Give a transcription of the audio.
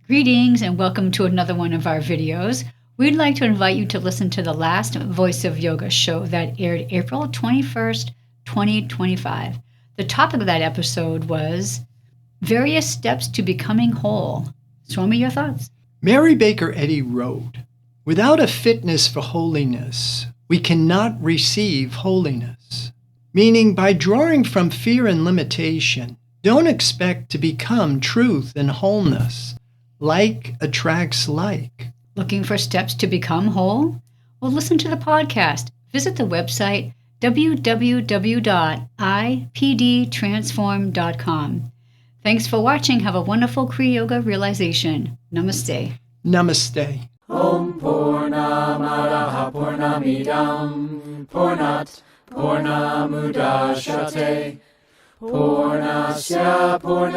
Greetings and welcome to another one of our videos. We'd like to invite you to listen to the last Voice of Yoga show that aired April 21st, 2025. The topic of that episode was various steps to becoming whole. Swami, your thoughts? Mary Baker Eddy wrote, "Without a fitness for holiness, we cannot receive holiness." Meaning, by drawing from fear and limitation, don't expect to become truth and wholeness. Like attracts like. Looking for steps to become whole? Well, listen to the podcast. Visit the website www.ipdtransform.com. Thanks for watching. Have a wonderful Kriya Yoga realization. Namaste. Namaste. Om Purnamadaha Purnamidam Purnat Purnamudachyate Purnasya Purnasya